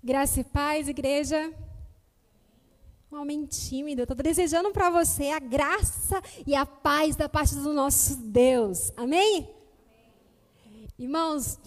Graça e paz, igreja. Um homem tímido. Eu estou desejando para você a graça e a paz da parte do nosso Deus. Amém? Irmãos,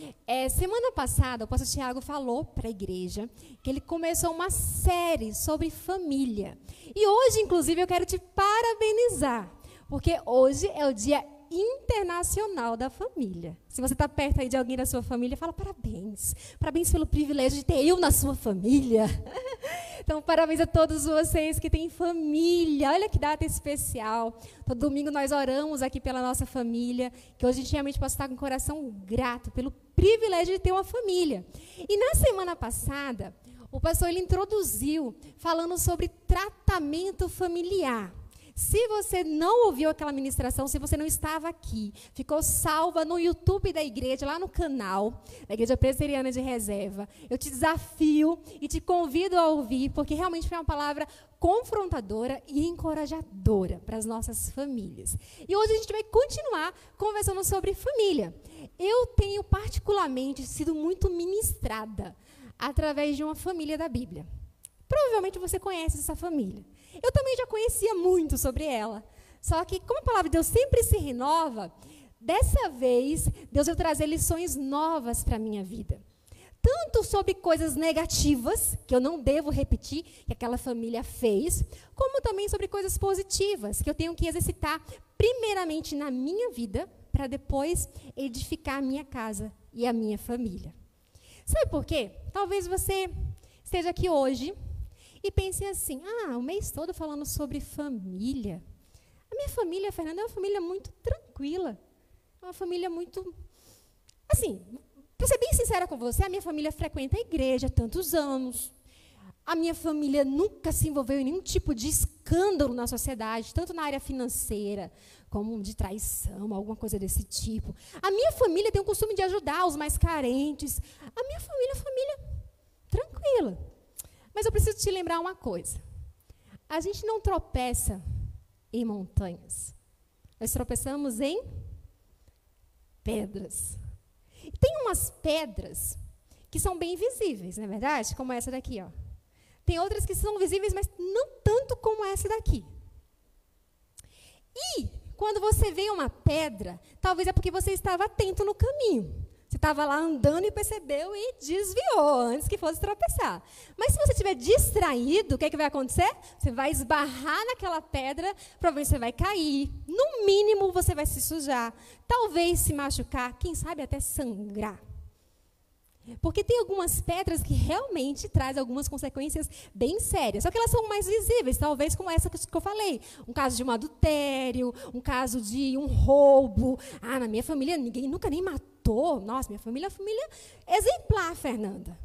semana passada o pastor Tiago falou para a igreja que ele começou uma série sobre família. E hoje, inclusive, eu quero te parabenizar, porque hoje é o Dia Internacional da Família. Se você está perto aí de alguém da sua família, fala parabéns. Parabéns pelo privilégio de ter eu na sua família. Então, parabéns a todos vocês que têm família. Olha que data especial. Todo domingo nós oramos aqui pela nossa família, que hoje a gente realmente possa estar com o coração grato pelo privilégio de ter uma família. E na semana passada, o pastor ele introduziu falando sobre tratamento familiar. Se você não ouviu aquela ministração, se você não estava aqui, ficou salva no YouTube da igreja, lá no canal da Igreja Presbiteriana de Reserva. Eu te desafio e te convido a ouvir, porque realmente foi uma palavra confrontadora e encorajadora para as nossas famílias. E hoje a gente vai continuar conversando sobre família. Eu tenho particularmente sido muito ministrada através de uma família da Bíblia. Provavelmente você conhece essa família. Eu também já conhecia muito sobre ela. Só que, como a palavra de Deus sempre se renova, dessa vez, Deus vai trazer lições novas para a minha vida. Tanto sobre coisas negativas, que eu não devo repetir, que aquela família fez, como também sobre coisas positivas, que eu tenho que exercitar primeiramente na minha vida, para depois edificar a minha casa e a minha família. Sabe por quê? Talvez você esteja aqui hoje e pense assim, o mês todo falando sobre família. A minha família, Fernanda, é uma família muito tranquila. É uma família muito... Assim, para ser bem sincera com você, a minha família frequenta a igreja há tantos anos. A minha família nunca se envolveu em nenhum tipo de escândalo na sociedade, tanto na área financeira, como de traição, alguma coisa desse tipo. A minha família tem o costume de ajudar os mais carentes. A minha família é uma família tranquila. Mas eu preciso te lembrar uma coisa. A gente não tropeça em montanhas. Nós tropeçamos em pedras. E tem umas pedras que são bem visíveis, não é verdade? Como essa daqui, ó. Tem outras que são visíveis, mas não tanto como essa daqui. E quando você vê uma pedra, talvez é porque você estava atento no caminho. Você estava lá andando e percebeu e desviou antes que fosse tropeçar. Mas se você estiver distraído, o que vai acontecer? Você vai esbarrar naquela pedra, provavelmente você vai cair. No mínimo, você vai se sujar. Talvez se machucar, quem sabe até sangrar. Porque tem algumas pedras que realmente trazem algumas consequências bem sérias. Só que elas são mais visíveis, talvez como essa que eu falei. Um caso de um adultério, um caso de um roubo. Na minha família ninguém nunca nem matou. Nossa, minha família é uma família exemplar, Fernanda.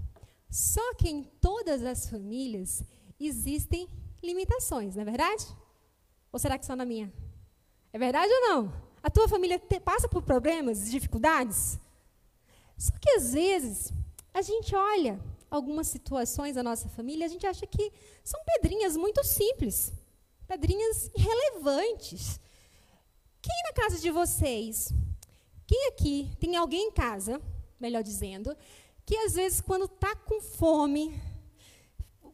Só que em todas as famílias existem limitações, não é verdade? Ou será que só na minha? É verdade ou não? A tua família passa por problemas, dificuldades? Só que, às vezes, a gente olha algumas situações da nossa família, a gente acha que são pedrinhas muito simples, pedrinhas irrelevantes. Quem na casa de vocês, quem aqui tem alguém em casa, melhor dizendo, que às vezes quando está com fome,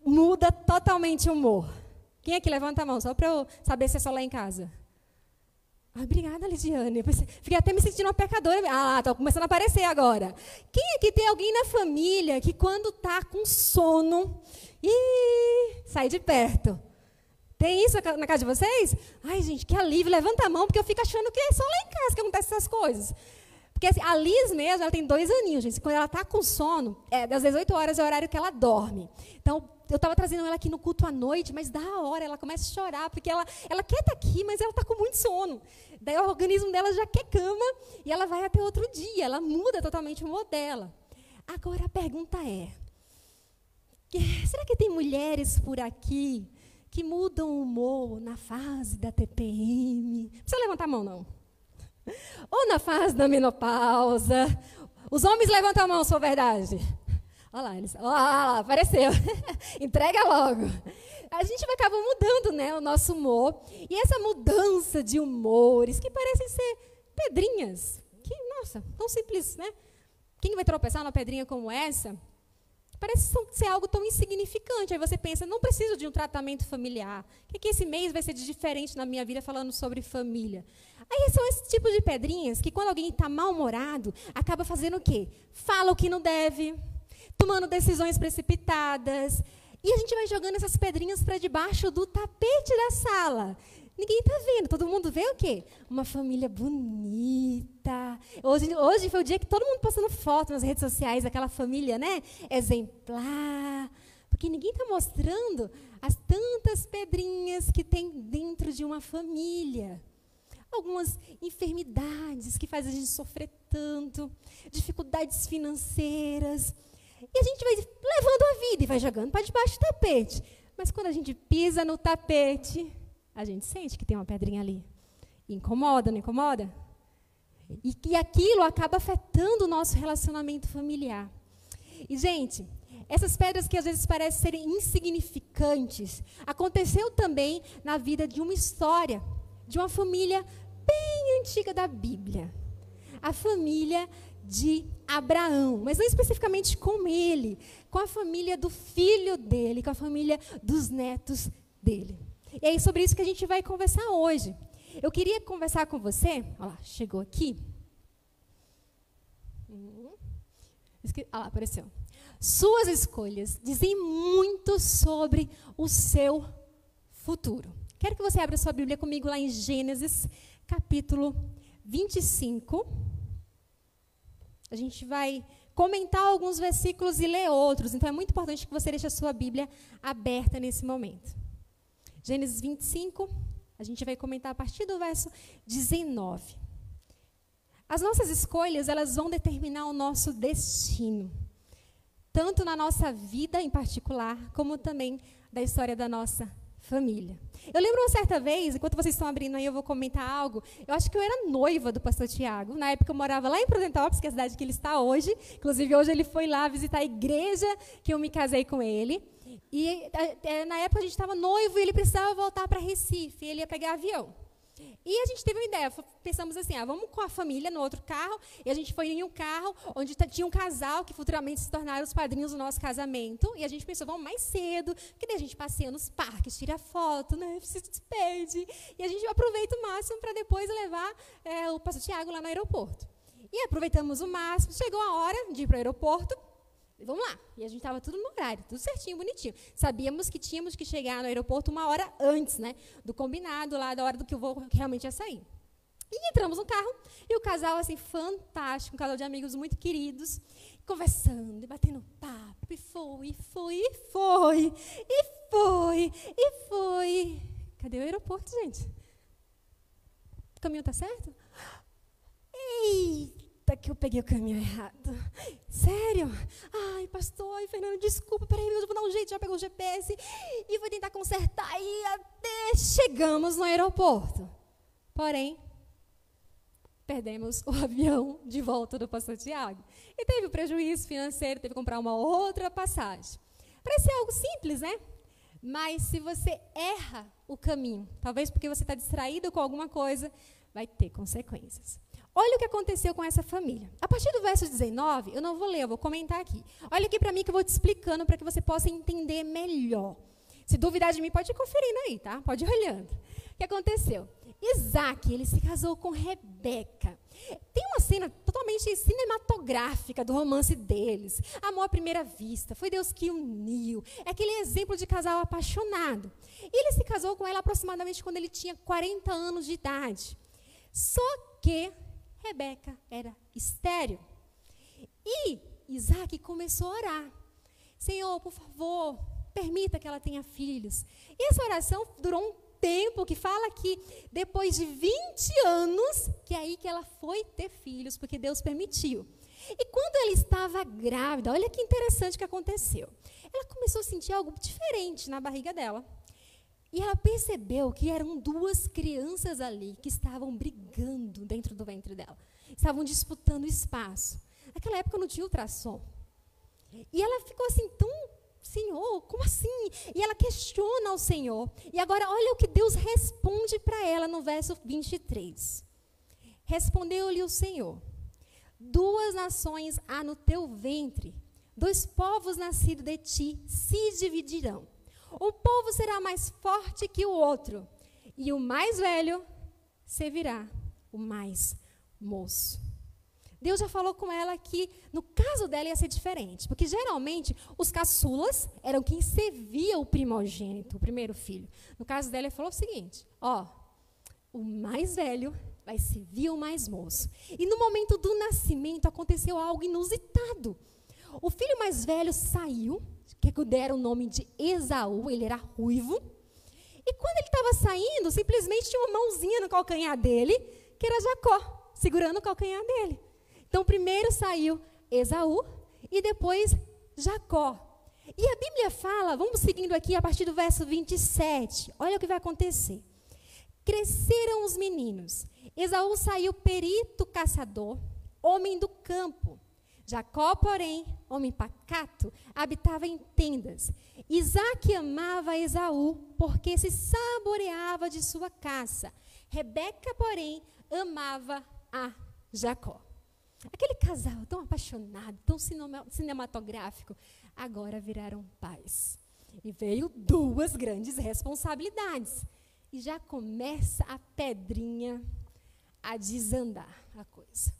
muda totalmente o humor? Quem aqui levanta a mão, só para eu saber se é só lá em casa? Obrigada, Lidiane. Fiquei até me sentindo uma pecadora. Está começando a aparecer agora. Quem aqui tem alguém na família que quando está com sono, sai de perto? Tem isso na casa de vocês? Ai, gente, que alívio. Levanta a mão, porque eu fico achando que é só lá em casa que acontecem essas coisas. Porque assim, a Liz mesmo, ela tem 2 aninhos, gente. Quando ela está com sono, das 18 horas é o horário que ela dorme. Então, eu estava trazendo ela aqui no culto à noite, mas da hora ela começa a chorar, porque ela quer estar aqui, mas ela está com muito sono. Daí o organismo dela já quer cama e ela vai até outro dia, ela muda totalmente o humor dela. Agora a pergunta é, será que tem mulheres por aqui que mudam o humor na fase da TPM? Não precisa levantar a mão, não. Ou na fase da menopausa. Os homens levantam a mão, se for verdade. Olha lá, apareceu. Entrega logo. A gente vai acabar mudando, né, o nosso humor. E essa mudança de humores, que parecem ser pedrinhas, que, nossa, tão simples, né? Quem vai tropeçar numa pedrinha como essa? parece ser algo tão insignificante. Aí você pensa, não preciso de um tratamento familiar. O que esse mês vai ser de diferente na minha vida falando sobre família? Aí são esse tipo de pedrinhas que quando alguém está mal-humorado, acaba fazendo o quê? Fala o que não deve, tomando decisões precipitadas. E a gente vai jogando essas pedrinhas para debaixo do tapete da sala. Ninguém está vendo. Todo mundo vê o quê? Uma família bonita. Hoje foi o dia que todo mundo postando foto nas redes sociais daquela família, né? Exemplar. Porque ninguém está mostrando as tantas pedrinhas que tem dentro de uma família. Algumas enfermidades que fazem a gente sofrer tanto, dificuldades financeiras. E a gente vai levando a vida e vai jogando para debaixo do tapete. Mas quando a gente pisa no tapete, a gente sente que tem uma pedrinha ali. Incomoda, não incomoda? E aquilo acaba afetando o nosso relacionamento familiar. E, gente, essas pedras que às vezes parecem serem insignificantes, aconteceu também na vida de uma história, de uma família bem antiga da Bíblia. A família de Abraão, mas não especificamente com ele, com a família do filho dele, com a família dos netos dele. E é sobre isso que a gente vai conversar hoje. Eu queria conversar com você, olha lá, chegou aqui. Olha lá, apareceu. Suas escolhas dizem muito sobre o seu futuro. Quero que você abra sua Bíblia comigo lá em Gênesis, capítulo 25. A gente vai comentar alguns versículos e ler outros. Então, é muito importante que você deixe a sua Bíblia aberta nesse momento. Gênesis 25, a gente vai comentar a partir do verso 19. As nossas escolhas, elas vão determinar o nosso destino. Tanto na nossa vida em particular, como também da história da nossa família. Eu lembro uma certa vez, enquanto vocês estão abrindo aí, eu vou comentar algo. Eu acho que eu era noiva do pastor Tiago. Na época eu morava lá em Prudentópolis, que é a cidade que ele está hoje. Inclusive, hoje ele foi lá visitar a igreja que eu me casei com ele. E na época a gente estava noivo e ele precisava voltar para Recife. Ele ia pegar avião. E a gente teve uma ideia, pensamos assim, vamos com a família no outro carro, e a gente foi em um carro onde tinha um casal que futuramente se tornaram os padrinhos do nosso casamento, e a gente pensou, vamos mais cedo, porque daí a gente passeia nos parques, tira foto, né, se despede, e a gente aproveita o máximo para depois levar o pastor Tiago lá no aeroporto. E aproveitamos o máximo, chegou a hora de ir para o aeroporto, vamos lá. E a gente estava tudo no horário, tudo certinho, bonitinho. Sabíamos que tínhamos que chegar no aeroporto uma hora antes, né, do combinado, lá da hora do que o voo realmente ia sair. E entramos no carro, e o casal, assim, fantástico, um casal de amigos muito queridos, conversando, e batendo papo, e foi. Cadê o aeroporto, gente? O caminho está certo? Eita, que eu peguei o caminho errado. Sério? Ai, pastor, ai, Fernando, desculpa, peraí, eu vou dar um jeito, já pegou o GPS e vou tentar consertar e até chegamos no aeroporto. Porém, perdemos o avião de volta do pastor Tiago. E teve um prejuízo financeiro, teve que comprar uma outra passagem. Parece ser algo simples, né? Mas se você erra o caminho, talvez porque você está distraído com alguma coisa, vai ter consequências. Olha o que aconteceu com essa família. A partir do verso 19, eu não vou ler, eu vou comentar aqui. Olha aqui para mim que eu vou te explicando para que você possa entender melhor. Se duvidar de mim, pode ir conferindo aí, tá? Pode ir olhando. O que aconteceu? Isaac, ele se casou com Rebeca. Tem uma cena totalmente cinematográfica do romance deles. Amor à primeira vista, foi Deus que uniu. É aquele exemplo de casal apaixonado. E ele se casou com ela aproximadamente quando ele tinha 40 anos de idade. Só que Rebeca era estéril. E Isaac começou a orar. Senhor, por favor, permita que ela tenha filhos. E essa oração durou um tempo, que fala que depois de 20 anos, que é aí que ela foi ter filhos, porque Deus permitiu. E quando ela estava grávida, olha que interessante que aconteceu. Ela começou a sentir algo diferente na barriga dela. E ela percebeu que eram duas crianças ali que estavam brigando dentro do ventre dela. Estavam disputando espaço. Naquela época não tinha ultrassom. E ela ficou assim, Senhor, como assim? E ela questiona ao Senhor. E agora olha o que Deus responde para ela no verso 23. Respondeu-lhe o Senhor: 2 nações há no teu ventre, 2 povos nascidos de ti se dividirão. Um povo será mais forte que o outro, e o mais velho servirá o mais moço. Deus já falou com ela que, no caso dela, ia ser diferente. Porque, geralmente, os caçulas eram quem servia o primogênito, o primeiro filho. No caso dela, ele falou o seguinte, o mais velho vai servir o mais moço. E, no momento do nascimento, aconteceu algo inusitado. O filho mais velho saiu, que deram o nome de Esaú, ele era ruivo. E, quando ele estava saindo, simplesmente tinha uma mãozinha no calcanhar dele, que era Jacó, segurando o calcanhar dele. Então, primeiro saiu Esaú e depois Jacó. E a Bíblia fala, vamos seguindo aqui a partir do verso 27, olha o que vai acontecer. Cresceram os meninos. Esaú saiu perito caçador, homem do campo. Jacó, porém, homem pacato, habitava em tendas. Isaque amava Esaú, porque se saboreava de sua caça. Rebeca, porém, amava a Jacó. Aquele casal tão apaixonado, tão cinematográfico, agora viraram pais. E veio 2 grandes responsabilidades. E já começa a pedrinha a desandar a coisa.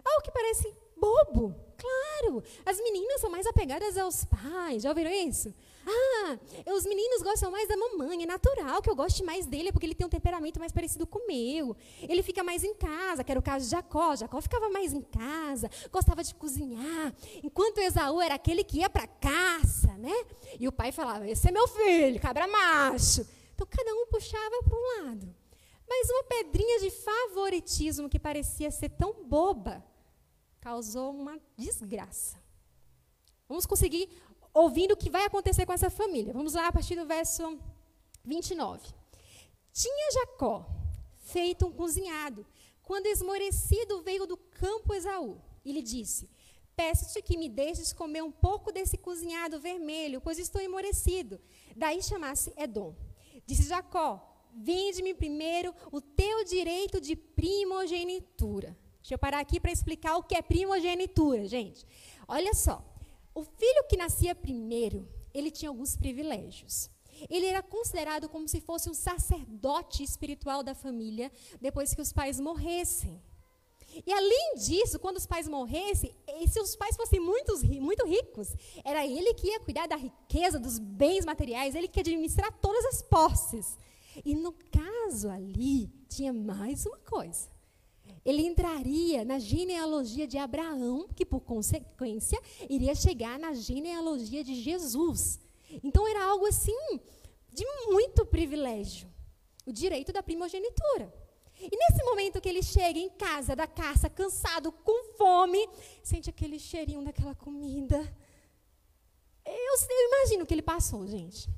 Algo que parece bobo, claro. As meninas são mais apegadas aos pais, já ouviram isso? Os meninos gostam mais da mamãe, é natural que eu goste mais dele, porque ele tem um temperamento mais parecido com o meu. Ele fica mais em casa, que era o caso de Jacó. Jacó ficava mais em casa, gostava de cozinhar, enquanto Esaú era aquele que ia para a caça, né? E o pai falava, esse é meu filho, cabra macho. Então, cada um puxava para um lado. Mas uma pedrinha de favoritismo que parecia ser tão boba, causou uma desgraça. Vamos conseguir ouvindo o que vai acontecer com essa família. Vamos lá, a partir do verso 29. Tinha Jacó feito um cozinhado, quando esmorecido veio do campo Esaú, e lhe disse, peço-te que me deixes comer um pouco desse cozinhado vermelho, pois estou esmorecido. Daí chamasse Edom. Disse Jacó, vende-me primeiro o teu direito de primogenitura. Deixa eu parar aqui para explicar o que é primogenitura, gente. Olha só, o filho que nascia primeiro, ele tinha alguns privilégios. Ele era considerado como se fosse um sacerdote espiritual da família, depois que os pais morressem. E além disso, quando os pais morressem, e se os pais fossem muito ricos, era ele que ia cuidar da riqueza, dos bens materiais, ele que ia administrar todas as posses. E no caso ali, tinha mais uma coisa. Ele entraria na genealogia de Abraão, que por consequência iria chegar na genealogia de Jesus. Então era algo assim de muito privilégio, o direito da primogenitura. E nesse momento que ele chega em casa da caça, cansado, com fome, sente aquele cheirinho daquela comida. Eu imagino o que ele passou, gente.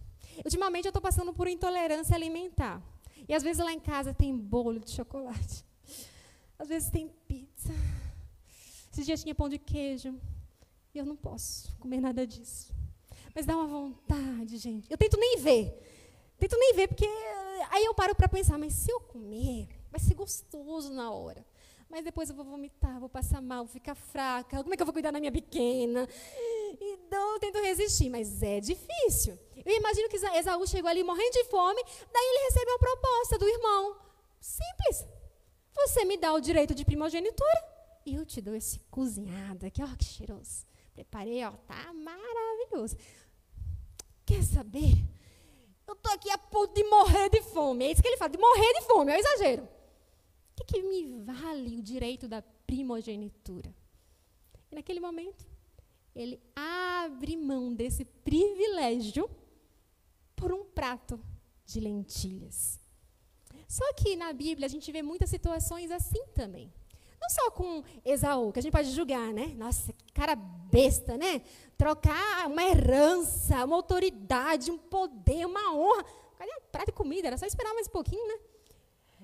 Ultimamente eu estou passando por intolerância alimentar. E às vezes lá em casa tem bolo de chocolate. Às vezes tem pizza. Esses dias tinha pão de queijo. E eu não posso comer nada disso. Mas dá uma vontade, gente. Eu tento nem ver. Porque aí eu paro para pensar, mas se eu comer, vai ser gostoso na hora. Mas depois eu vou vomitar, vou passar mal, vou ficar fraca. Como é que eu vou cuidar da minha pequena? Então eu tento resistir, mas é difícil. Eu imagino que Esaú chegou ali morrendo de fome, daí ele recebe uma proposta do irmão. Simples. Você me dá o direito de primogenitura e eu te dou esse cozinhado aqui, ó, que cheiroso. Preparei, ó, tá maravilhoso. Quer saber? Eu tô aqui a ponto de morrer de fome. É isso que ele fala, de morrer de fome, é um exagero. O que me vale o direito da primogenitura? E naquele momento, ele abre mão desse privilégio por um prato de lentilhas. Só que na Bíblia a gente vê muitas situações assim também. Não só com Esaú, que a gente pode julgar, né? Nossa, que cara besta, né? Trocar uma herança, uma autoridade, um poder, uma honra. Cadê o prato de comida? Era só esperar mais um pouquinho, né?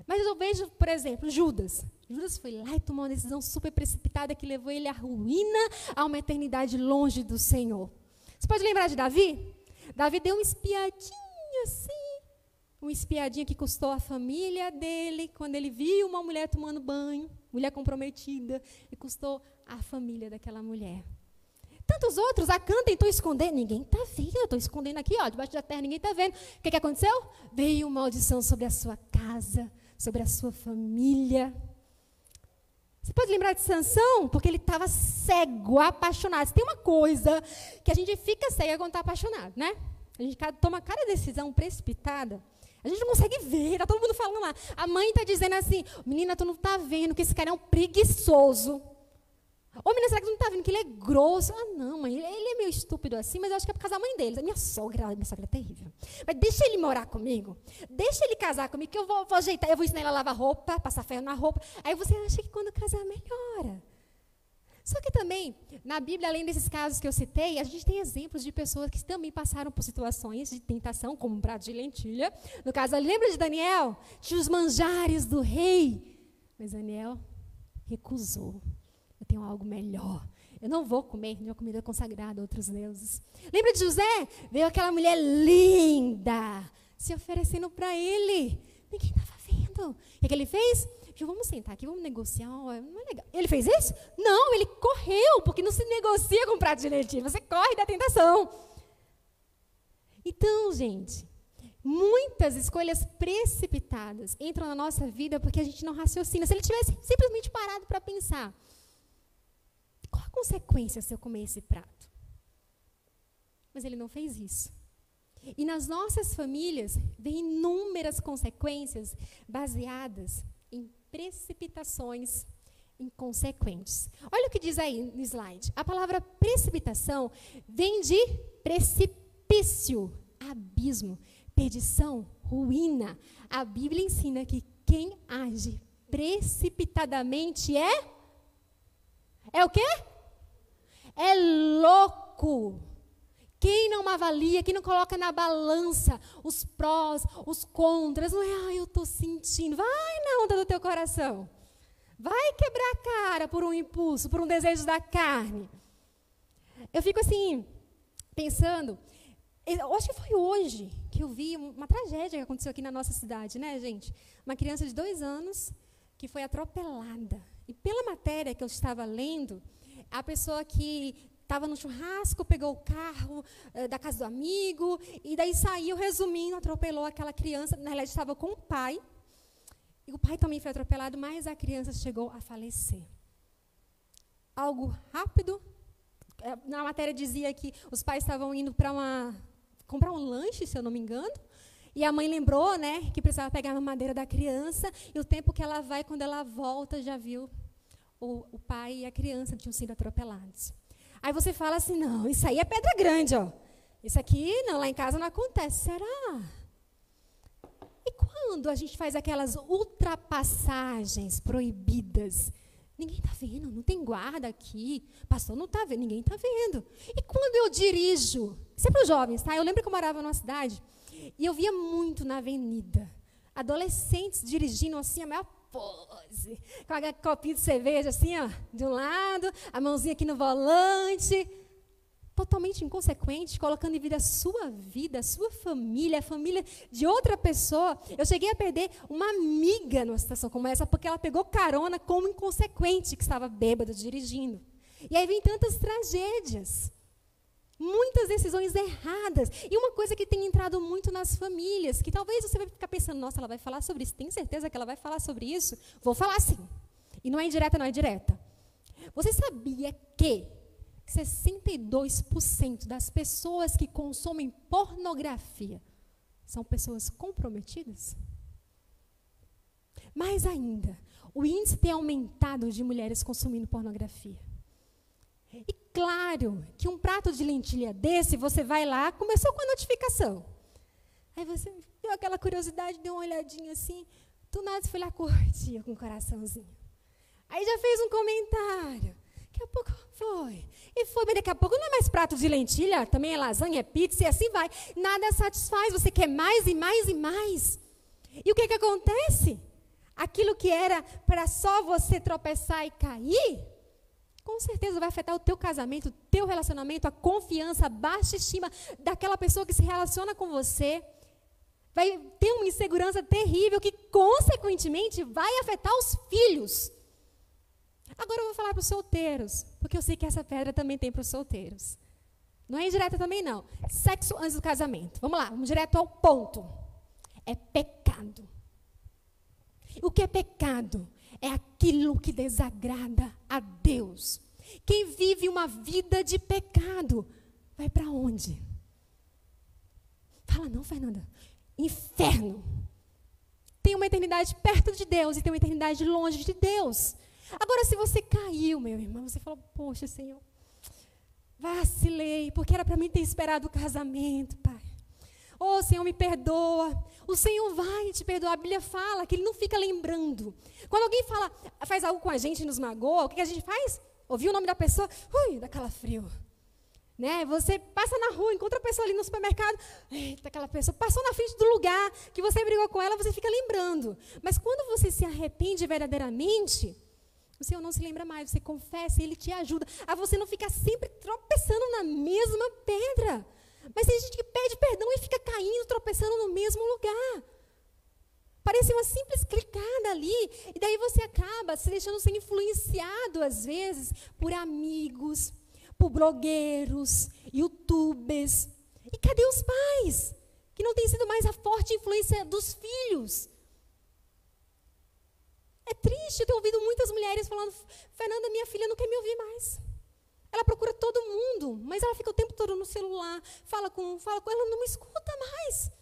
Mas eu vejo, por exemplo, Judas. Judas foi lá e tomou uma decisão super precipitada que levou ele à ruína, a uma eternidade longe do Senhor. Você pode lembrar de Davi? Davi deu uma espiadinha assim. Uma espiadinha que custou a família dele, quando ele viu uma mulher tomando banho, mulher comprometida, e custou a família daquela mulher. Tantos outros, Acã tentou esconder, ninguém está vendo, eu estou escondendo aqui, ó, debaixo da terra, ninguém está vendo. O que aconteceu? Veio maldição sobre a sua casa, sobre a sua família. Você pode lembrar de Sansão? Porque ele estava cego, apaixonado. Tem uma coisa que a gente fica cega quando está apaixonado, né? A gente toma cada decisão precipitada. A gente não consegue ver, está todo mundo falando lá. A mãe está dizendo assim, menina, tu não está vendo que esse cara é um preguiçoso. Ô, menina, será que tu não está vendo que ele é grosso? Ah, não, mãe, ele é meio estúpido assim, mas eu acho que é por causa da mãe dele. Minha sogra é terrível. Mas deixa ele morar comigo, deixa ele casar comigo, que eu vou ajeitar, eu vou ensinar ele a lavar roupa, passar ferro na roupa. Aí você acha que quando casar melhora. Só que também, na Bíblia, além desses casos que eu citei, a gente tem exemplos de pessoas que também passaram por situações de tentação, como um prato de lentilha. No caso, lembra de Daniel? Tinha os manjares do rei. Mas Daniel recusou. Eu tenho algo melhor. Eu não vou comer nenhuma comida consagrada a outros deuses. Lembra de José? Veio aquela mulher linda se oferecendo para ele. Ninguém estava vendo. O que ele fez? Vamos sentar aqui, vamos negociar. Não é legal. Ele fez isso? Não, ele correu, porque não se negocia com prato de lentilha. Você corre da tentação. Então, gente, muitas escolhas precipitadas entram na nossa vida porque a gente não raciocina. Se ele tivesse simplesmente parado para pensar, qual a consequência se eu comer esse prato? Mas ele não fez isso. E nas nossas famílias, vem inúmeras consequências baseadas em precipitações inconsequentes. Olha o que diz aí no slide. A palavra precipitação vem de precipício, abismo, perdição, ruína. A Bíblia ensina que quem age precipitadamente é o quê? É louco. Quem não avalia, quem não coloca na balança os prós, os contras, não é, eu estou sentindo, vai na onda do teu coração. Vai quebrar a cara por um impulso, por um desejo da carne. Eu fico assim, pensando, eu acho que foi hoje que eu vi uma tragédia que aconteceu aqui na nossa cidade, né, gente? Uma criança de 2 anos que foi atropelada. E pela matéria que eu estava lendo, a pessoa que estava no churrasco, pegou o carro da casa do amigo, e daí saiu, resumindo, atropelou aquela criança. Na realidade, estava com o pai, e o pai também foi atropelado, mas a criança chegou a falecer. Algo rápido. Na matéria dizia que os pais estavam indo para comprar um lanche, se eu não me engano, e a mãe lembrou, né, que precisava pegar a mamadeira da criança, e o tempo que ela vai, quando ela volta, já viu o pai e a criança tinham sido atropelados. Aí você fala assim, não, isso aí é pedra grande, ó. Isso aqui, não, lá em casa não acontece. Será? E quando a gente faz aquelas ultrapassagens proibidas? Ninguém está vendo, não tem guarda aqui. Pastor não está vendo, ninguém está vendo. E quando eu dirijo? Isso é para os jovens, tá? Eu lembro que eu morava numa cidade e eu via muito na avenida adolescentes dirigindo assim, a maior pose, com a copinha de cerveja assim, ó, de um lado, a mãozinha aqui no volante, totalmente inconsequente, colocando em vida, a sua família, a família de outra pessoa. Eu cheguei a perder uma amiga numa situação como essa, porque ela pegou carona como inconsequente, que estava bêbada dirigindo. E aí vem tantas tragédias. Muitas decisões erradas. E uma coisa que tem entrado muito nas famílias, que talvez você vai ficar pensando, nossa, ela vai falar sobre isso. Tem certeza que ela vai falar sobre isso? Vou falar sim. E não é indireta, não é direta. Você sabia que 62% das pessoas que consomem pornografia são pessoas comprometidas? Mais ainda, o índice tem aumentado de mulheres consumindo pornografia. E claro que um prato de lentilha desse, você vai lá, começou com a notificação. Aí você deu aquela curiosidade, deu uma olhadinha assim, do nada você foi lá curtir com um coraçãozinho. Aí já fez um comentário. Daqui a pouco foi. E foi, mas daqui a pouco não é mais prato de lentilha, também é lasanha, é pizza e assim vai. Nada satisfaz, você quer mais e mais e mais. E o que acontece? Aquilo que era para só você tropeçar e cair, com certeza vai afetar o teu casamento, o teu relacionamento, a confiança, a baixa estima daquela pessoa que se relaciona com você. Vai ter uma insegurança terrível que, consequentemente, vai afetar os filhos. Agora eu vou falar para os solteiros, porque eu sei que essa pedra também tem para os solteiros. Não é indireta também, não. Sexo antes do casamento. Vamos lá, vamos direto ao ponto. É pecado. O que é pecado? É aquilo que desagrada a Deus. Quem vive uma vida de pecado, vai para onde? Fala não, Fernanda. Inferno. Tem uma eternidade perto de Deus e tem uma eternidade longe de Deus. Agora, se você caiu, meu irmão, você falou, poxa, Senhor, vacilei, porque era para mim ter esperado o casamento, Pai. Oh, Senhor, me perdoa. O Senhor vai te perdoar. A Bíblia fala que Ele não fica lembrando. Quando alguém faz algo com a gente e nos magoa, o que a gente faz? Ouvir o nome da pessoa, dá calafrio. Né? Você passa na rua, encontra a pessoa ali no supermercado, eita, aquela pessoa passou na frente do lugar que você brigou com ela, você fica lembrando. Mas quando você se arrepende verdadeiramente, o Senhor não se lembra mais, você confessa e Ele te ajuda a você não ficar sempre tropeçando na mesma pedra. Mas tem gente que pede perdão e fica caindo, tropeçando no mesmo lugar. Parece uma simples clicada ali, e daí você acaba se deixando ser influenciado, às vezes, por amigos, por blogueiros, youtubers. E cadê os pais? Que não tem sido mais a forte influência dos filhos. É triste, eu tenho ouvido muitas mulheres falando, Fernanda, minha filha não quer me ouvir mais. Ela procura todo mundo, mas ela fica o tempo todo no celular, fala com ela, não me escuta mais.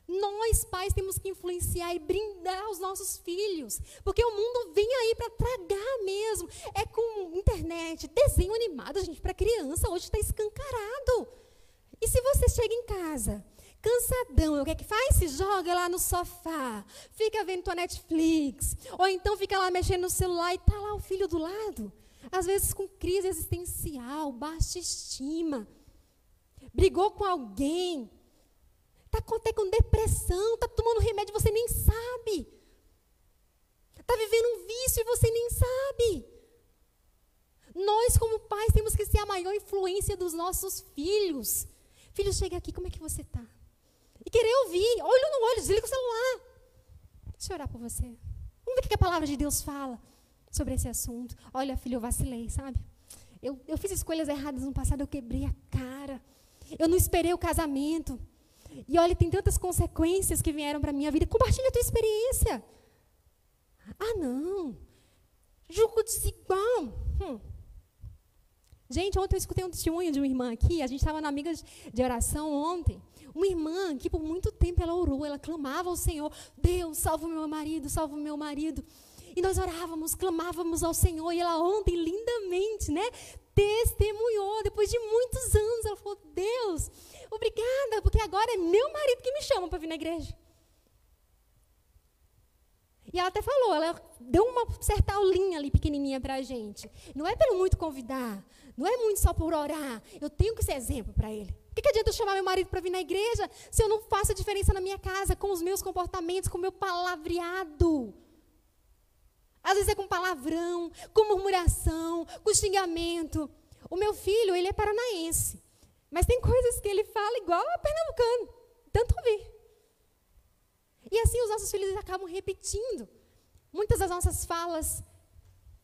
Nós, pais, temos que influenciar e brindar os nossos filhos, porque o mundo vem aí para tragar mesmo. É com internet, desenho animado, gente, para criança, hoje está escancarado. E se você chega em casa, cansadão, o que é que faz? Se joga lá no sofá, fica vendo tua Netflix, ou então fica lá mexendo no celular e está lá o filho do lado. Às vezes com crise existencial, baixa estima, brigou com alguém, está até com depressão, está tomando remédio e você nem sabe. Está vivendo um vício e você nem sabe. Nós, como pais, temos que ser a maior influência dos nossos filhos. Filho, chega aqui, como é que você está? E querer ouvir, olho no olho, desliga o celular. Deixa eu orar por você. Vamos ver o que a palavra de Deus fala sobre esse assunto. Olha, filho, eu vacilei, sabe? Eu fiz escolhas erradas no passado, eu quebrei a cara. Eu não esperei o casamento. E olha, tem tantas consequências que vieram para a minha vida. Compartilha a tua experiência. Ah, não. Julgo desigual. Gente, ontem eu escutei um testemunho de uma irmã aqui. A gente estava na amiga de oração ontem. Uma irmã que por muito tempo ela orou, ela clamava ao Senhor. Deus, salva o meu marido, salva o meu marido. E nós orávamos, clamávamos ao Senhor. E ela ontem, lindamente, né, testemunhou. Depois de muitos anos, ela falou, Deus, obrigada, porque agora é meu marido que me chama para vir na igreja. E ela até falou, ela deu uma certa aulinha ali, pequenininha para a gente. Não é pelo muito convidar, não é muito só por orar. Eu tenho que ser exemplo para ele. Por que adianta eu chamar meu marido para vir na igreja se eu não faço a diferença na minha casa, com os meus comportamentos, com o meu palavreado? Às vezes é com palavrão, com murmuração, com xingamento. O meu filho, ele é paranaense. Mas tem coisas que ele fala igual a pernambucano. Tanto ouvir. E assim os nossos filhos acabam repetindo muitas das nossas falas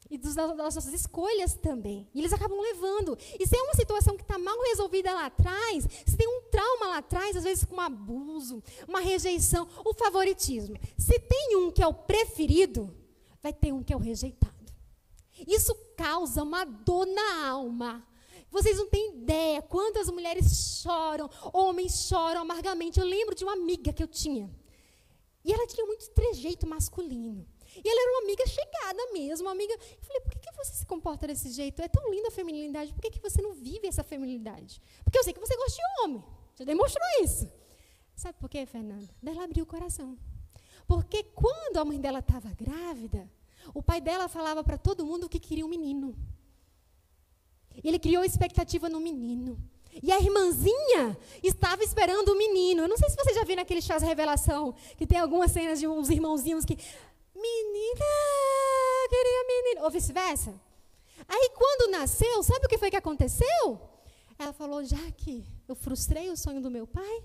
e das nossas escolhas também. E eles acabam levando. E se é uma situação que está mal resolvida lá atrás, se tem um trauma lá atrás, às vezes com um abuso, uma rejeição, o favoritismo. Se tem um que é o preferido, vai ter um que é o rejeitado. Isso causa uma dor na alma. Vocês não têm ideia quantas mulheres choram, homens choram amargamente. Eu lembro de uma amiga que eu tinha. E ela tinha muito trejeito masculino. E ela era uma amiga chegada mesmo, uma amiga. Eu falei, por que você se comporta desse jeito? É tão linda a feminilidade, por que você não vive essa feminilidade? Porque eu sei que você gosta de homem. Você demonstrou isso. Sabe por quê, Fernanda? Daí ela abriu o coração. Porque quando a mãe dela estava grávida, o pai dela falava para todo mundo que queria um menino. E ele criou expectativa no menino. E a irmãzinha estava esperando o menino. Eu não sei se você já viu naquele Chás Revelação, que tem algumas cenas de uns irmãozinhos que... Menina, queria menino. Ou vice-versa. Aí, quando nasceu, sabe o que foi que aconteceu? Ela falou, já que eu frustrei o sonho do meu pai,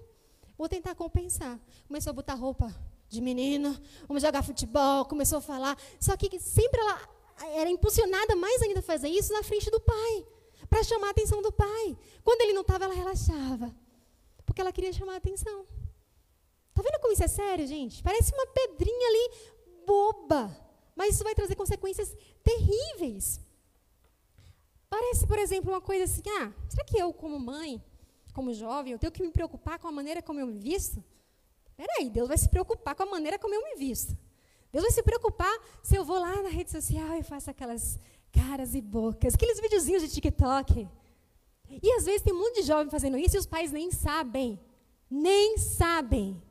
vou tentar compensar. Começou a botar roupa de menina, vamos jogar futebol, começou a falar. Só que sempre ela era impulsionada mais ainda a fazer isso na frente do pai, para chamar a atenção do pai. Quando ele não estava, ela relaxava, porque ela queria chamar a atenção. Está vendo como isso é sério, gente? Parece uma pedrinha ali, boba, mas isso vai trazer consequências terríveis. Parece, por exemplo, uma coisa assim, será que eu, como mãe, como jovem, eu tenho que me preocupar com a maneira como eu me visto? Peraí, Deus vai se preocupar com a maneira como eu me visto. Deus vai se preocupar se eu vou lá na rede social e faço aquelas caras e bocas, aqueles videozinhos de TikTok. E às vezes tem um monte de jovem fazendo isso e os pais nem sabem. Nem sabem.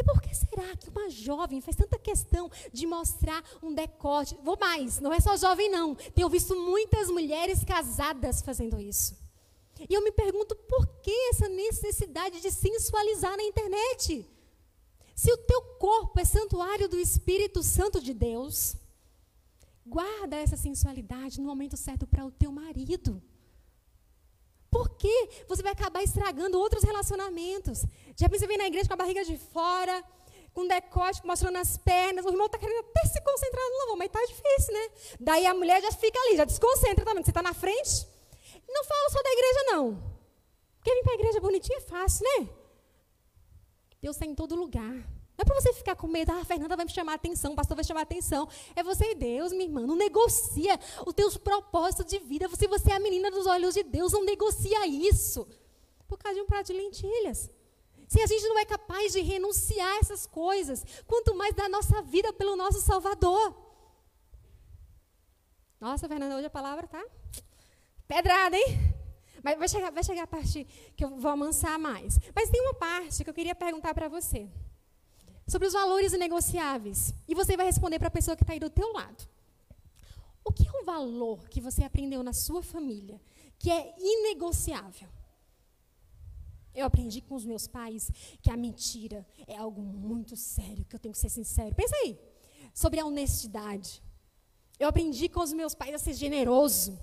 E por que será que uma jovem faz tanta questão de mostrar um decote? Vou mais, não é só jovem não. Tenho visto muitas mulheres casadas fazendo isso. E eu me pergunto por que essa necessidade de sensualizar na internet? Se o teu corpo é santuário do Espírito Santo de Deus, guarda essa sensualidade no momento certo para o teu marido. Porque você vai acabar estragando outros relacionamentos. Já pensei, vem na igreja com a barriga de fora, com decote, mostrando as pernas. O irmão está querendo até se concentrar no louvor, mas está difícil, né? Daí a mulher já fica ali, já desconcentra também, você está na frente. Não falo só da igreja, não. Porque vir para a igreja bonitinha é fácil, né? Deus está em todo lugar. Não é para você ficar com medo, a Fernanda vai me chamar a atenção, o pastor vai chamar a atenção. É você e Deus, minha irmã. Não negocia o teu propósito de vida. Se você é a menina dos olhos de Deus, não negocia isso. Por causa de um prato de lentilhas. Se a gente não é capaz de renunciar a essas coisas, quanto mais da nossa vida pelo nosso Salvador. Nossa, Fernanda, hoje a palavra tá pedrada, hein? Mas vai chegar a parte que eu vou amansar mais. Mas tem uma parte que eu queria perguntar para você. Sobre os valores inegociáveis. E você vai responder para a pessoa que está aí do teu lado. O que é um valor que você aprendeu na sua família que é inegociável? Eu aprendi com os meus pais que a mentira é algo muito sério, que eu tenho que ser sincero. Pensa aí, sobre a honestidade. Eu aprendi com os meus pais a ser generoso.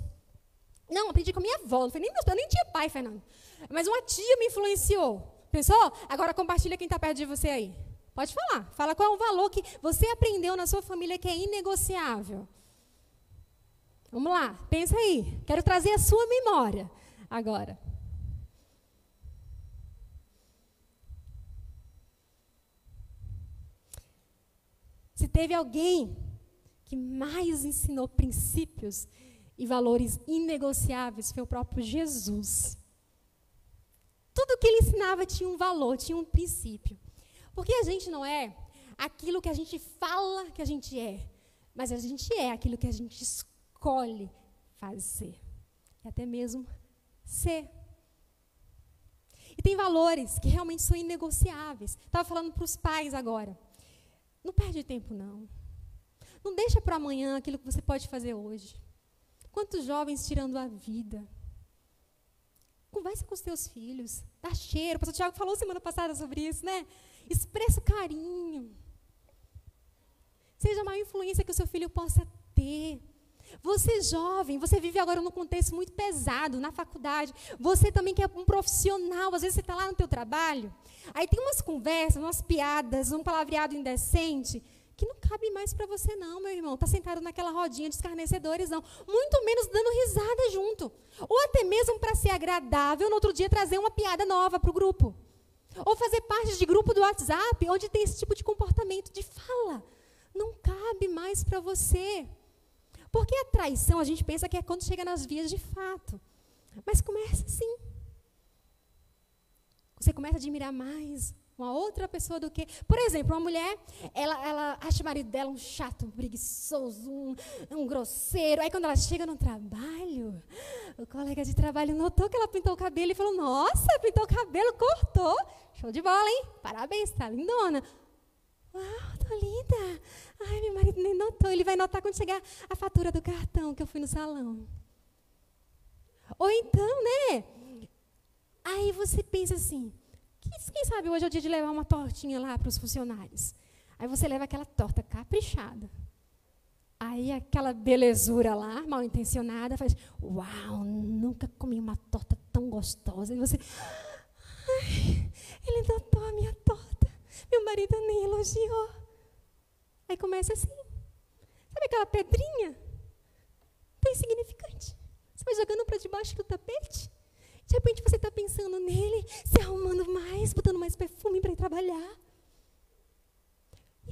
Não, aprendi com a minha avó. Eu nem tinha pai, Fernando. Mas uma tia me influenciou. Pensou? Agora compartilha quem está perto de você aí. Pode falar. Fala qual é o valor que você aprendeu na sua família que é inegociável. Vamos lá, pensa aí. Quero trazer a sua memória agora. Se teve alguém que mais ensinou princípios e valores inegociáveis, foi o próprio Jesus. Tudo que ele ensinava tinha um valor, tinha um princípio. Porque a gente não é aquilo que a gente fala que a gente é, mas a gente é aquilo que a gente escolhe fazer. E até mesmo ser. E tem valores que realmente são inegociáveis. Estava falando para os pais agora. Não perde tempo, não. Não deixa para amanhã aquilo que você pode fazer hoje. Quantos jovens tirando a vida? Conversa com os teus filhos. Dá cheiro. O pastor Tiago falou semana passada sobre isso, né? Expressa o carinho. Seja a maior influência que o seu filho possa ter. Você jovem, você vive agora num contexto muito pesado, na faculdade. Você também que é um profissional, às vezes você está lá no teu trabalho, aí tem umas conversas, umas piadas, um palavreado indecente, que não cabe mais para você não, meu irmão. Está sentado naquela rodinha de escarnecedores, não. Muito menos dando risada junto. Ou até mesmo para ser agradável, no outro dia trazer uma piada nova para o grupo. Ou fazer parte de grupo do WhatsApp, onde tem esse tipo de comportamento, de fala. Não cabe mais para você. Porque a traição, a gente pensa que é quando chega nas vias de fato. Mas começa assim. Você começa a admirar mais uma outra pessoa do que... Por exemplo, uma mulher, ela acha o marido dela um chato, um preguiçoso, um grosseiro. Aí quando ela chega no trabalho, o colega de trabalho notou que ela pintou o cabelo e falou, nossa, pintou o cabelo, cortou. Show de bola, hein? Parabéns, tá lindona. Uau, tô linda. Ai, meu marido nem notou. Ele vai notar quando chegar a fatura do cartão que eu fui no salão. Ou então, né? Aí você pensa assim, quem sabe hoje é o dia de levar uma tortinha lá para os funcionários. Aí você leva aquela torta caprichada. Aí aquela belezura lá, mal intencionada, faz, uau, nunca comi uma torta tão gostosa. E você, ai, ele notou a minha torta. Meu marido nem elogiou. Aí começa assim. Sabe aquela pedrinha? debaixo do tapete. De repente você está pensando nele, se arrumando mais, botando mais perfume para ir trabalhar.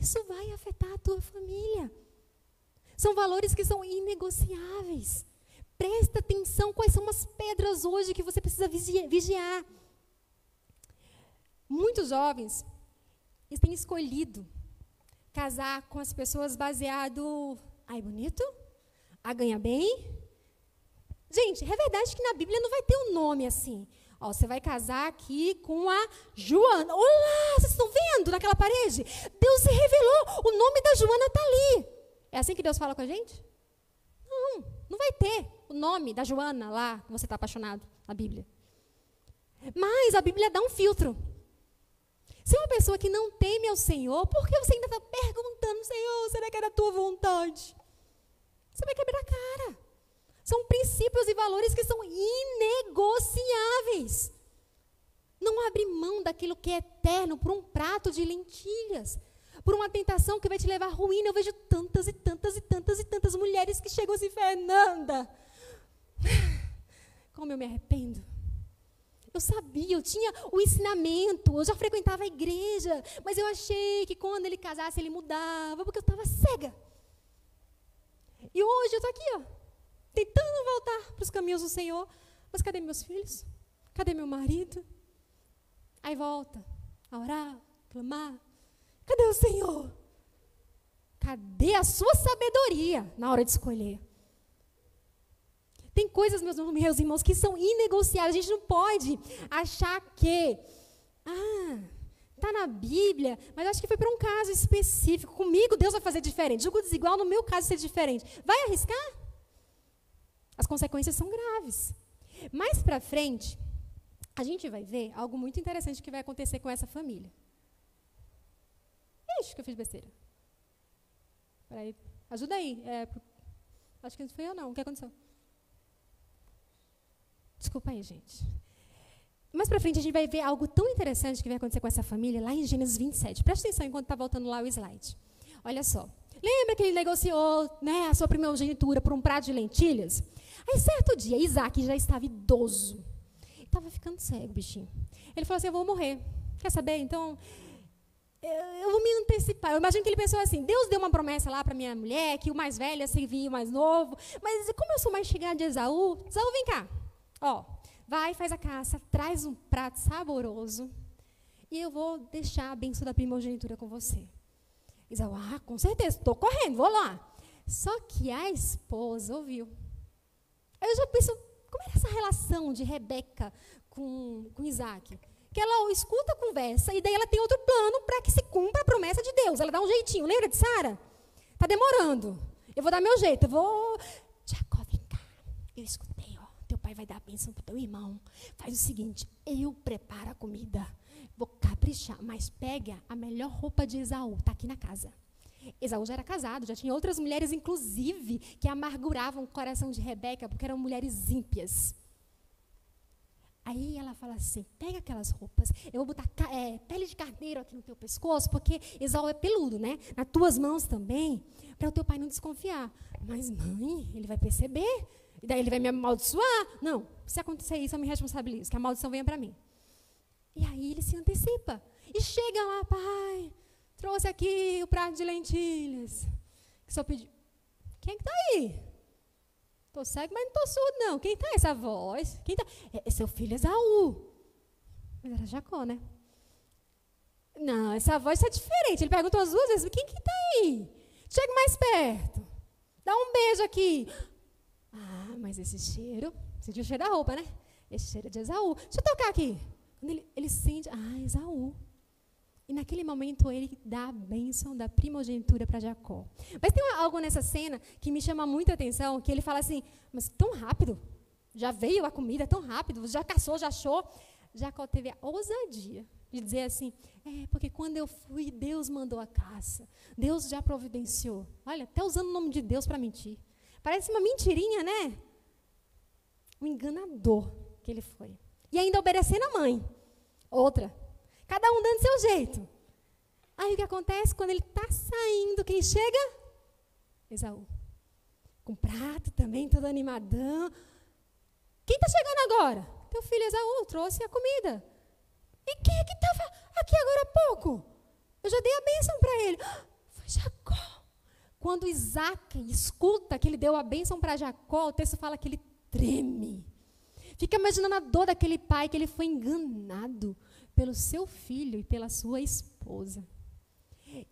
Isso vai afetar a tua família. São valores que são inegociáveis. Presta atenção quais são as pedras hoje que você precisa vigiar. Muitos jovens têm escolhido casar com as pessoas baseado... Ai, bonito? A ganha bem? Gente, é verdade que na Bíblia não vai ter um nome assim. Ó, você vai casar aqui com a Joana. Olá, vocês estão vendo naquela parede? Deus se revelou, o nome da Joana está ali. É assim que Deus fala com a gente? Não, não vai ter o nome da Joana lá, que você está apaixonado, na Bíblia. Mas a Bíblia dá um filtro. Se é uma pessoa que não teme ao Senhor, por que você ainda está perguntando, Senhor, será que é da tua vontade? Você vai quebrar a cara. São princípios e valores que são inegociáveis. Não abre mão daquilo que é eterno por um prato de lentilhas, por uma tentação que vai te levar à ruína. Eu vejo tantas e tantas e tantas e tantas mulheres que chegam assim, Fernanda, como eu me arrependo. Eu sabia, eu tinha o ensinamento, eu já frequentava a igreja, mas eu achei que quando ele casasse ele mudava, porque eu estava cega. E hoje eu estou aqui, ó, tentando voltar para os caminhos do Senhor. Mas cadê meus filhos? Cadê meu marido? Aí volta a orar, clamar. Cadê o Senhor? Cadê a sua sabedoria na hora de escolher? Tem coisas, meus irmãos, que são inegociáveis. A gente não pode achar que, está na Bíblia, mas acho que foi para um caso específico. Comigo Deus vai fazer diferente. Julgo desigual, no meu caso ser diferente. Vai arriscar? As consequências são graves. Mais para frente, a gente vai ver algo muito interessante que vai acontecer com essa família. Ixi, que eu fiz besteira. Peraí, ajuda aí. Acho que não fui eu, não. O que aconteceu? Desculpa aí, gente. Mais para frente, a gente vai ver algo tão interessante que vai acontecer com essa família, lá em Gênesis 27. Presta atenção enquanto está voltando lá o slide. Olha só. Lembra que ele negociou, né, a sua primogenitura por um prato de lentilhas? Aí, certo dia, Isaac já estava idoso. Estava ficando cego, bichinho. Ele falou assim, eu vou morrer. Quer saber? Então, eu vou me antecipar. Eu imagino que ele pensou assim, Deus deu uma promessa lá para minha mulher, que o mais velho ia servir o mais novo. Mas como eu sou mais chegada de Esaú, vem cá. Ó, vai, faz a caça, traz um prato saboroso e eu vou deixar a bênção da primogenitura com você. Esaú, com certeza, estou correndo, vou lá. Só que a esposa ouviu. Aí eu já penso, como era essa relação de Rebeca com Isaac? Que ela escuta a conversa e daí ela tem outro plano para que se cumpra a promessa de Deus. Ela dá um jeitinho, lembra de Sara? Está demorando, eu vou dar meu jeito, Jacó, vem cá, eu escutei. Teu pai vai dar a bênção para o teu irmão. Faz o seguinte, eu preparo a comida, vou caprichar, mas pega a melhor roupa de Esaú, está aqui na casa. Esaú já era casado, já tinha outras mulheres, inclusive, que amarguravam o coração de Rebeca, porque eram mulheres ímpias. Aí ela fala assim, pega aquelas roupas, eu vou botar pele de carneiro aqui no teu pescoço, porque Esaú é peludo, né? Nas tuas mãos também, para o teu pai não desconfiar. Mas, mãe, ele vai perceber. E daí ele vai me amaldiçoar? Não, se acontecer isso, eu me responsabilizo, que a maldição venha para mim. E aí ele se antecipa. E chega lá, pai, trouxe aqui o prato de lentilhas. Que só pediu. Quem é que está aí? Estou cego, mas não estou surdo, não. Quem está essa voz? Quem tá? É seu filho Esaú. Mas era Jacó, né? Não, essa voz está diferente. Ele perguntou as duas vezes, quem que está aí? Chega mais perto. Dá um beijo aqui. Mas esse cheiro, sentiu o cheiro da roupa, né? Esse cheiro é de Esaú. Deixa eu tocar aqui. Quando ele sente, Esaú. E naquele momento ele dá a bênção da primogenitura para Jacó. Mas tem algo nessa cena que me chama muita atenção, que ele fala assim, mas tão rápido, já veio a comida tão rápido, já caçou, já achou. Jacó teve a ousadia de dizer assim, porque quando eu fui, Deus mandou a caça. Deus já providenciou. Olha, até usando o nome de Deus para mentir. Parece uma mentirinha, né? Um enganador que ele foi. E ainda obedecendo a mãe. Outra. Cada um dando seu jeito. Aí o que acontece? Quando ele está saindo, quem chega? Esaú. Com prato também, todo animadão. Quem está chegando agora? Teu filho Esaú trouxe a comida. E quem é que estava aqui agora há pouco? Eu já dei a bênção para ele. Foi Jacó. Quando Isaac escuta que ele deu a bênção para Jacó, o texto fala que ele treme. Fica imaginando a dor daquele pai, que ele foi enganado pelo seu filho e pela sua esposa.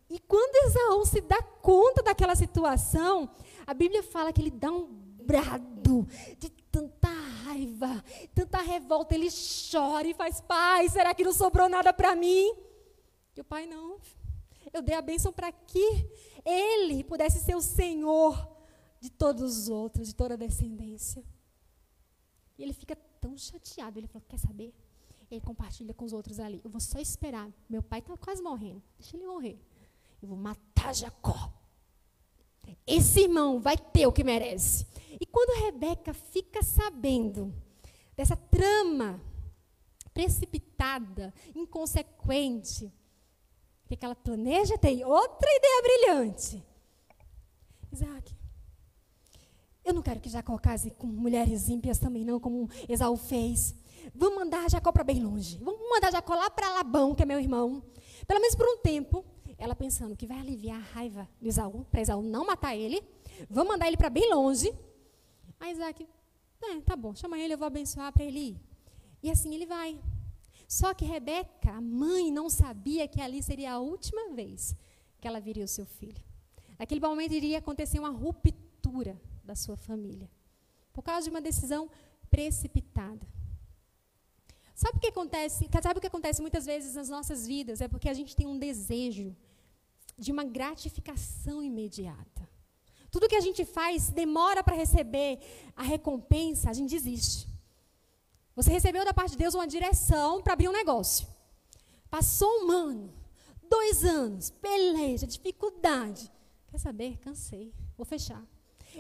E quando Esaú se dá conta daquela situação, a Bíblia fala que ele dá um brado de tanta raiva, tanta revolta, ele chora e faz: pai, será que não sobrou nada para mim? E o pai: não, eu dei a bênção para que ele pudesse ser o senhor de todos os outros, de toda a descendência. E ele fica tão chateado, ele falou: quer saber? Ele compartilha com os outros ali: eu vou só esperar, meu pai está quase morrendo, deixa ele morrer. Eu vou matar Jacó. Esse irmão vai ter o que merece. E quando Rebeca fica sabendo dessa trama precipitada, inconsequente, o que ela planeja? Tem outra ideia brilhante. Isaac, eu não quero que Jacó case com mulheres ímpias também não, como Esaú fez. Vamos mandar Jacó para bem longe. Vamos mandar Jacó lá para Labão, que é meu irmão. Pelo menos por um tempo. Ela pensando que vai aliviar a raiva de Esaú, para Esaú não matar ele. Vamos mandar ele para bem longe. Aí Isaac: tá bom, chama ele, eu vou abençoar para ele ir. E assim ele vai. Só que Rebeca, a mãe, não sabia que ali seria a última vez que ela viria o seu filho. Naquele momento iria acontecer uma ruptura da sua família, por causa de uma decisão precipitada. Sabe o que acontece? Sabe o que acontece muitas vezes nas nossas vidas? É porque a gente tem um desejo de uma gratificação imediata. Tudo que a gente faz demora para receber a recompensa, a gente desiste. Você recebeu da parte de Deus uma direção para abrir um negócio. Passou 1 ano, 2 anos, peleja, dificuldade. Quer saber? Cansei, vou fechar.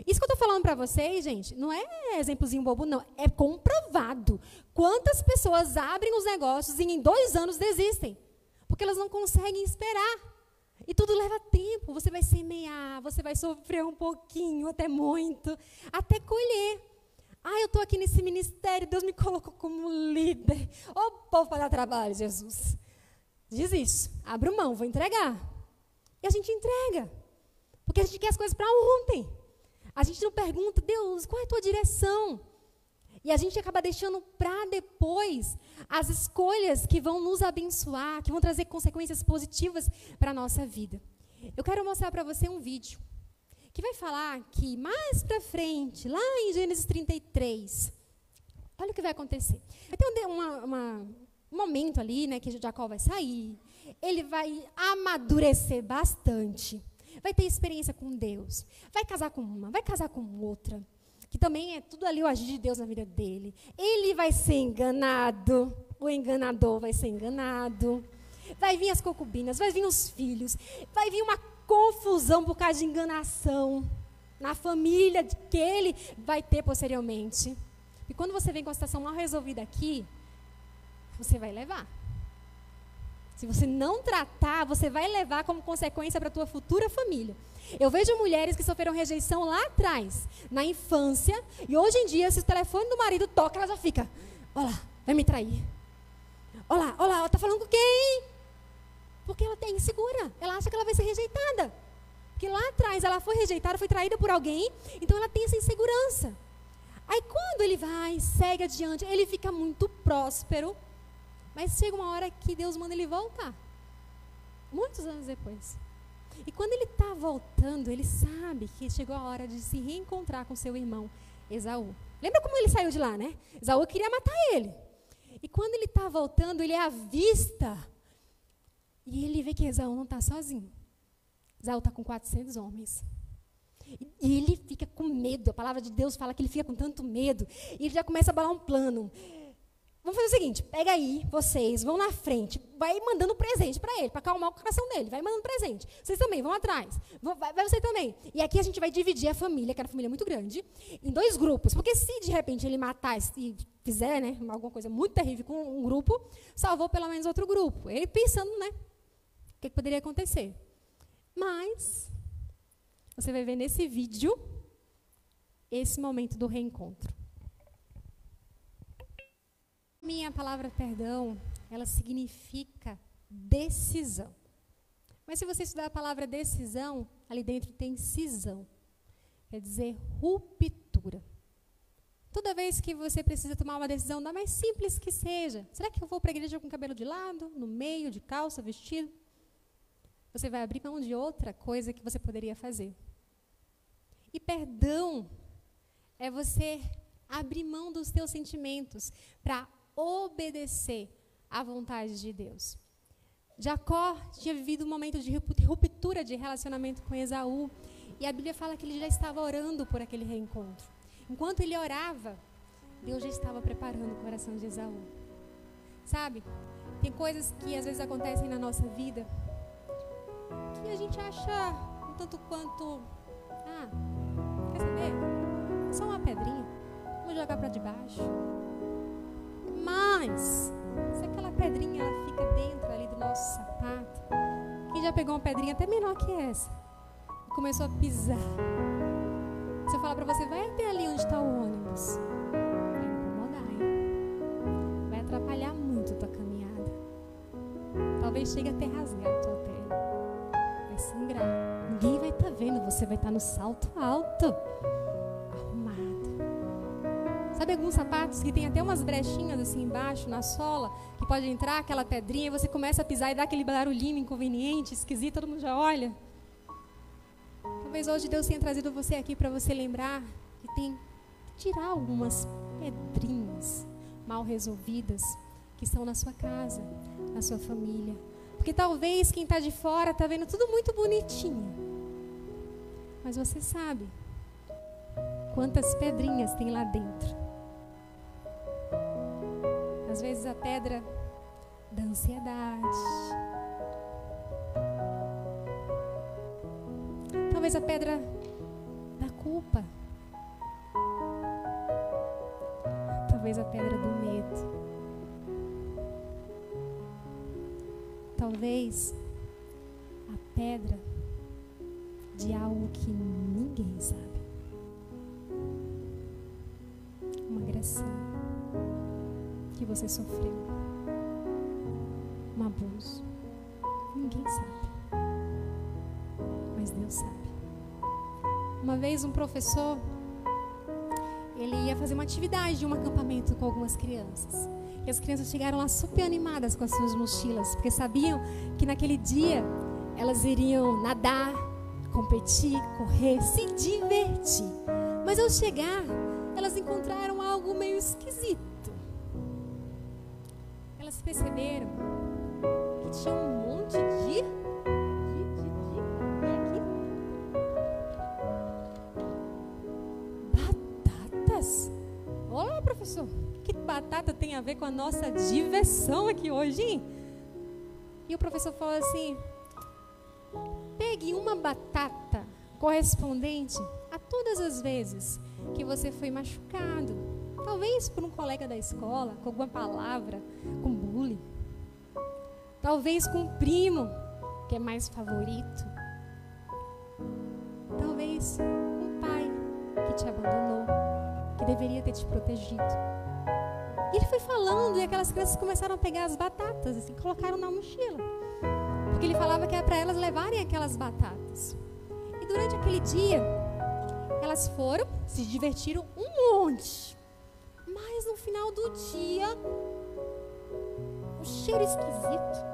Isso que eu estou falando para vocês, gente, não é exemplozinho bobo, não. É comprovado. Quantas pessoas abrem os negócios e em 2 anos desistem? Porque elas não conseguem esperar. E tudo leva tempo. Você vai semear, você vai sofrer um pouquinho, até muito, até colher. Eu estou aqui nesse ministério, Deus me colocou como líder. Ô, povo para dar trabalho, Jesus. Diz isso. Abro mão, vou entregar. E a gente entrega. Porque a gente quer as coisas para ontem. A gente não pergunta: Deus, qual é a tua direção? E a gente acaba deixando para depois as escolhas que vão nos abençoar, que vão trazer consequências positivas para a nossa vida. Eu quero mostrar para você um vídeo que vai falar que mais para frente, lá em Gênesis 33, olha o que vai acontecer. Vai ter um momento ali, né, que Jacó vai sair, ele vai amadurecer bastante, vai ter experiência com Deus, vai casar com uma, vai casar com outra, que também é tudo ali o agir de Deus na vida dele. Ele vai ser enganado, o enganador vai ser enganado, vai vir as concubinas, vai vir os filhos, vai vir uma confusão por causa de enganação na família que ele vai ter posteriormente. E quando você vem com a situação mal resolvida aqui, você vai levar. Se você não tratar, você vai levar como consequência para a tua futura família. Eu vejo mulheres que sofreram rejeição lá atrás, na infância, e hoje em dia, se o telefone do marido toca, ela já fica: olha lá, vai me trair. Olha lá, ela está falando com quem? Porque ela é insegura, ela acha que ela vai ser rejeitada. Porque lá atrás ela foi rejeitada, foi traída por alguém, então ela tem essa insegurança. Aí quando ele vai, segue adiante, ele fica muito próspero, mas chega uma hora que Deus manda ele voltar. Muitos anos depois. E quando ele está voltando, ele sabe que chegou a hora de se reencontrar com seu irmão Esaú. Lembra como ele saiu de lá, né? Esaú queria matar ele. E quando ele está voltando, ele avista e ele vê que Esaú não está sozinho. Esaú está com 400 homens. E ele fica com medo. A palavra de Deus fala que ele fica com tanto medo. E ele já começa a bolar um plano. Vamos fazer o seguinte: pega aí, vocês vão na frente, vai mandando presente para ele, para acalmar o coração dele, vai mandando presente. Vocês também, vão atrás, vai você também. E aqui a gente vai dividir a família, que era uma família muito grande, em 2 grupos, porque se de repente ele matar e fizer, né, alguma coisa muito terrível com um grupo, salvou pelo menos outro grupo. Ele pensando, né, o que poderia acontecer. Mas você vai ver nesse vídeo esse momento do reencontro. mim, a palavra perdão, ela significa decisão. Mas se você estudar a palavra decisão, ali dentro tem cisão. Quer dizer ruptura. Toda vez que você precisa tomar uma decisão, da mais simples que seja, será que eu vou para a igreja com o cabelo de lado, no meio, de calça, vestido? Você vai abrir mão de outra coisa que você poderia fazer. E perdão é você abrir mão dos teus sentimentos para obedecer à vontade de Deus. Jacó tinha vivido um momento de ruptura de relacionamento com Esaú. E a Bíblia fala que ele já estava orando por aquele reencontro. Enquanto ele orava, Deus já estava preparando o coração de Esaú. Sabe, tem coisas que às vezes acontecem na nossa vida que a gente acha um tanto quanto, quer saber? Só uma pedrinha, vou jogar para debaixo. Mas, se aquela pedrinha ela fica dentro ali do nosso sapato, quem já pegou uma pedrinha até menor que essa e começou a pisar? Se eu falar para você, vai até ali onde está o ônibus, vai incomodar, hein? Vai atrapalhar muito a tua caminhada. Talvez chegue até rasgar a tua pele. Vai sangrar. Ninguém vai estar vendo, você vai estar no salto alto, arrumado. Sabe alguns sapatos que tem até umas brechinhas assim embaixo, na sola, que pode entrar aquela pedrinha e você começa a pisar e dá aquele barulhinho inconveniente, esquisito, todo mundo já olha? Talvez hoje Deus tenha trazido você aqui para você lembrar que tem que tirar algumas pedrinhas mal resolvidas que estão na sua casa, na sua família. Porque talvez quem está de fora está vendo tudo muito bonitinho. Mas você sabe quantas pedrinhas tem lá dentro. Às vezes a pedra da ansiedade. Talvez a pedra da culpa. Talvez a pedra do medo. Talvez a pedra de algo que ninguém sabe. Uma agressão que você sofreu. Um abuso. Ninguém sabe. Mas Deus sabe. Uma vez um professor, ele ia fazer uma atividade de um acampamento com algumas crianças. E as crianças chegaram lá super animadas com as suas mochilas, porque sabiam que naquele dia elas iriam nadar, competir, correr, se divertir. Mas ao chegar, elas encontraram algo meio esquisito. Elas perceberam que tinha um monte de batatas. Olá, professor. O que batata tem a ver com a nossa diversão aqui hoje, hein? E o professor falou assim: pegue uma batata correspondente a todas as vezes que você foi machucado. Talvez por um colega da escola, com alguma palavra, com bullying. Talvez com um primo, que é mais favorito. Talvez com um pai que te abandonou, que deveria ter te protegido. E ele foi falando e aquelas crianças começaram a pegar as batatas assim, e colocaram na mochila. Porque ele falava que era para elas levarem aquelas batatas. E durante aquele dia, elas foram, se divertiram um monte. Mas no final do dia, um cheiro esquisito.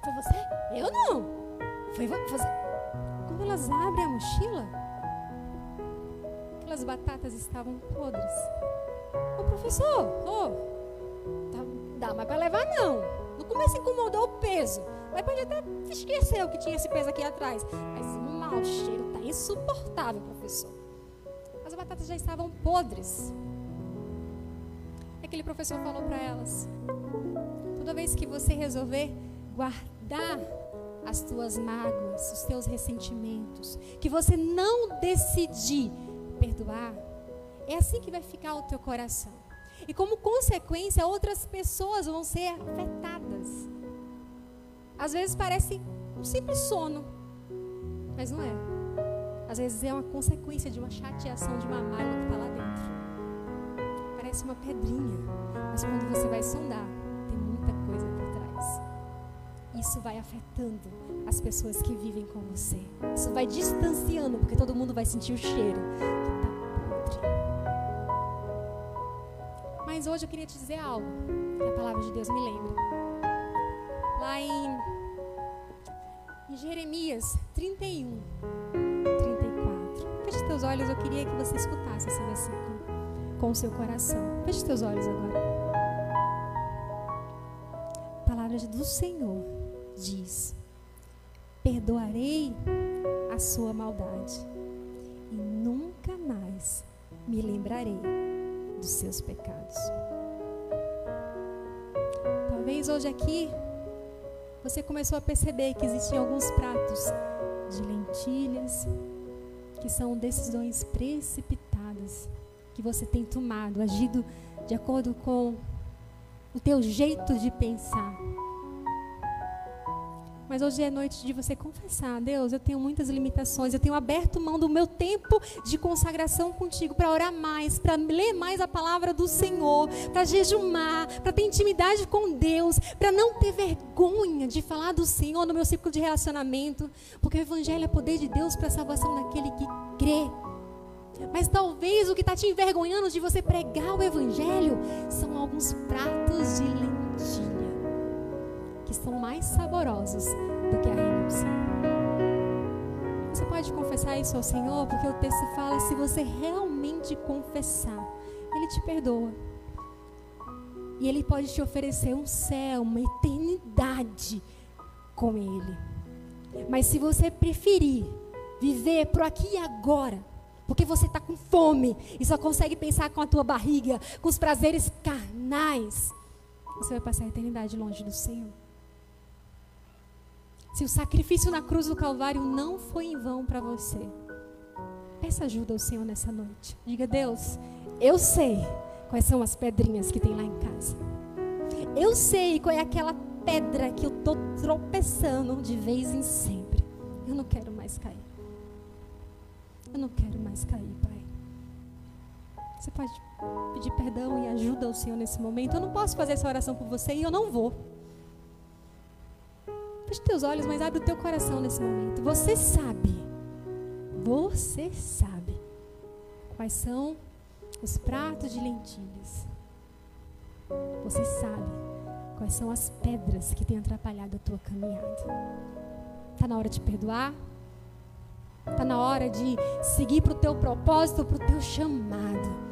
Foi você? Eu não. Foi você. Quando elas abrem a mochila, aquelas batatas estavam podres. Ô professor, dá mais para levar não. No começo incomodou o peso, mas pode até esquecer que tinha esse peso aqui atrás. Mas o mau cheiro está insuportável, professor. As batatas já estavam podres. Aquele professor falou para elas: toda vez que você resolver guardar as tuas mágoas, os teus ressentimentos, que você não decidir perdoar, é assim que vai ficar o teu coração. E como consequência, outras pessoas vão ser afetadas. Às vezes parece um simples sono, mas não é. Às vezes é uma consequência de uma chateação, de uma mágoa que está lá dentro. parece uma pedrinha, mas quando você vai sondar, tem muita coisa por trás. Isso vai afetando as pessoas que vivem com você. Isso vai distanciando, porque todo mundo vai sentir o cheiro que está podre. Mas hoje eu queria te dizer algo que a palavra de Deus me lembra. Lá em Jeremias 31, 34. Feche os teus olhos, eu queria que você escutasse esse versículo com o seu coração. Feche os teus olhos agora. A palavra do Senhor diz: perdoarei a sua maldade e nunca mais me lembrarei dos seus pecados. Talvez hoje aqui você começou a perceber que existem alguns pratos de lentilhas que são decisões precipitadas que você tem tomado, agido de acordo com o teu jeito de pensar. Mas hoje é noite de você confessar: Deus, eu tenho muitas limitações, eu tenho aberto mão do meu tempo de consagração contigo para orar mais, para ler mais a palavra do Senhor, para jejumar, para ter intimidade com Deus, para não ter vergonha de falar do Senhor no meu círculo de relacionamento, porque o Evangelho é poder de Deus para a salvação daquele que crê. Mas talvez o que está te envergonhando de você pregar o Evangelho são alguns pratos de lentilha que são mais saborosos do que a renúncia. Você pode confessar isso ao Senhor, porque o texto fala: se você realmente confessar, Ele te perdoa. E Ele pode te oferecer um céu, uma eternidade com Ele. Mas se você preferir viver pro aqui e agora, porque você está com fome e só consegue pensar com a tua barriga, com os prazeres carnais, você vai passar a eternidade longe do Senhor. Se o sacrifício na cruz do Calvário não foi em vão para você, peça ajuda ao Senhor nessa noite. Diga: Deus, eu sei quais são as pedrinhas que tem lá em casa. Eu sei qual é aquela pedra que eu estou tropeçando de vez em sempre. Eu não quero mais cair. Eu não quero mais cair, Pai. Você pode pedir perdão e ajuda ao Senhor nesse momento. Eu não posso fazer essa oração por você e eu não vou. Feche teus olhos, mas abre o teu coração nesse momento. Você sabe quais são os pratos de lentilhas. Você sabe quais são as pedras que têm atrapalhado a tua caminhada. Está na hora de perdoar? Está na hora de seguir para o teu propósito, para o teu chamado.